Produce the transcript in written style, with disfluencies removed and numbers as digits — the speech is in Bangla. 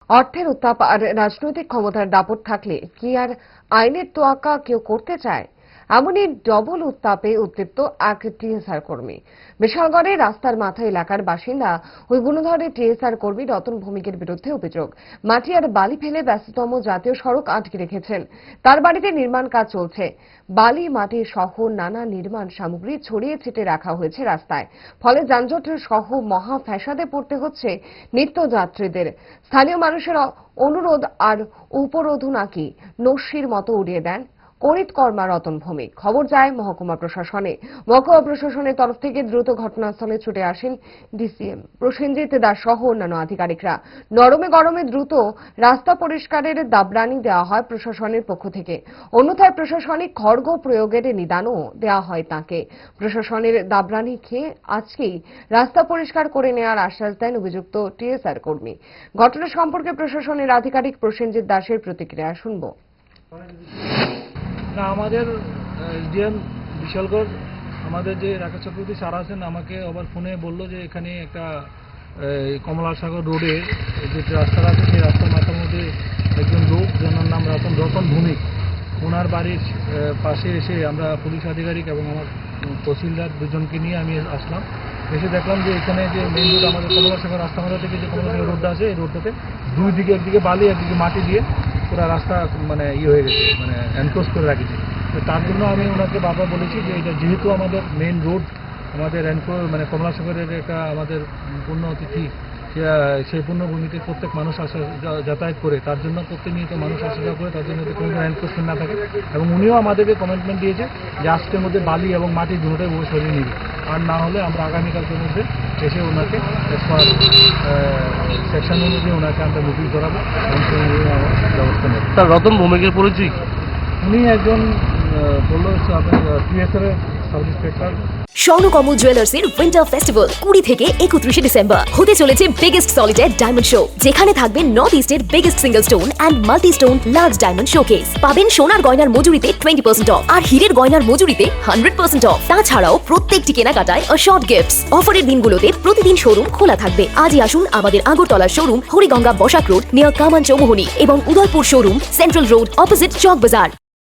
অর্থের উত্তাপ আর রাজনৈতিক ক্ষমতার দাপট থাকলে কি আর আইনের তোয়াক্কা কেউ করতে চায়? এমনই ডবল উত্তাপে উত্তপ্ত এক টিএসআর কর্মী। বিশালগড়ে রাস্তার মাথা এলাকার বাসিন্দা ওই গুণধরের টিএসআর কর্মী রতন ভৌমিকের বিরুদ্ধে অভিযোগ, মাটি আর বালি ফেলে ব্যস্ততম জাতীয় সড়ক আটকে রেখেছেন। তার বাড়িতে নির্মাণ কাজ চলছে। বালি, মাটি সহ নানা নির্মাণ সামগ্রী ছড়িয়ে ছিটে রাখা হয়েছে রাস্তায়। ফলে যানজট সহ মহা ফ্যাসাদে পড়তে হচ্ছে নিত্যযাত্রীদের। স্থানীয় মানুষের অনুরোধ আর উপরোধ নাকি নস্যির মতো উড়িয়ে দেন করিতকর্মা রতন ভৌমিক। খবর যায় মহকুমা প্রশাসনে। মহকুমা প্রশাসনের তরফ থেকে দ্রুত ঘটনাস্থলে ছুটে আসেন ডিসিএম প্রসেনজিৎ দাস সহ অন্যান্য আধিকারিকরা। নরমে গরমে দ্রুত রাস্তা পরিষ্কারের দাবরানি দেওয়া হয় প্রশাসনের পক্ষ থেকে। অন্যথায় প্রশাসনিক খড়গ প্রয়োগের নিদানও দেওয়া হয় তাকে। প্রশাসনের দাবরানি খেয়ে আজকেই রাস্তা পরিষ্কার করে নেওয়ার আশ্বাস দেন অভিযুক্ত টিএসআর কর্মী। ঘটনা সম্পর্কে প্রশাসনের আধিকারিক প্রসেনজিৎ দাসের প্রতিক্রিয়া শুনব। না, আমাদের এসডিএম বিশালগড় আমাদের যে রাকেশ চক্রবর্তী স্যার আছেন, আমাকে আবার ফোনে বললো যে এখানে একটা কমলাসাগর রোডে যে রাস্তাটা আছে সেই রাস্তার মাথার মধ্যে একজন লোক যার নাম রতন ভৌমিক, ওনার বাড়ির পাশে এসে আমরা পুলিশ আধিকারিক এবং আমার তহসিলদার দুজনকে নিয়ে আমি আসলাম। এসে দেখলাম যে এখানে যে মেইন রোড আমাদের কমলাসাগর রাস্তা মাথা থেকে যে কমলাসাগর রোডটা আছে, এই রোডটাতে দুই দিকে, একদিকে বালি একদিকে মাটি দিয়ে পুরো রাস্তা মানে হয়ে গেছে, মানে এনক্লোজ করে রাখেছে। তো তার জন্য আমি ওনাকে বারবার বলেছি যে এটা যেহেতু আমাদের মেইন রোড, আমাদের মানে কমলাসাগরের একটা আমাদের পূর্ণ অতিথি, সেই পূর্ণভূমিতে প্রত্যেক মানুষ যাতায়াত করে, তার জন্য প্রতিনিয়ত মানুষ আসা যাওয়া করে, তার জন্য কোনো এনক্লোজমেন্ট না থাকে। এবং উনিও আমাদেরকে কমিটমেন্ট দিয়েছে যে আজকের মধ্যে বালি এবং মাটি দুটোটাই ও সরিয়ে নেবে, আর না হলে আমরা আগামীকালকের মধ্যে এসে ওনাকে সেকশন অনুযায়ী ওনাকে আমরা মিটিং করাবো এবং ব্যবস্থা নেব। তার রতন ভৌমিকের পরিচয়, উনি একজন বললো আপনার টিএসআর সাব ইন্সপেক্টর। স্বর্ণকমল জুয়েলার্সের উইন্টার ফেস্টিভ্যাল 20 থেকে 31 ডিসেম্বর হতে চলেছে বিগেস্ট সলিটার ডায়মন্ড শো, যেখানে থাকবে নর্থ ইস্টের biggest single stone and multi stone large diamond showcase. পাবেন সোনার গয়নার মজুরিতে 20% অফ আর হীরের গয়নার মজুরিতে 100% অফ। তাছাড়াও প্রত্যেকটি কেনাকাটায় শর্ট গিফটস। অফারের দিনগুলোতে প্রতিদিন শোরুম খোলা থাকবে। আজই আসুন আমাদের আগরতলার showroom Hariganga Basak road near Kaman Chowmuhani এবং Udaipur showroom central road opposite Chowk বাজার।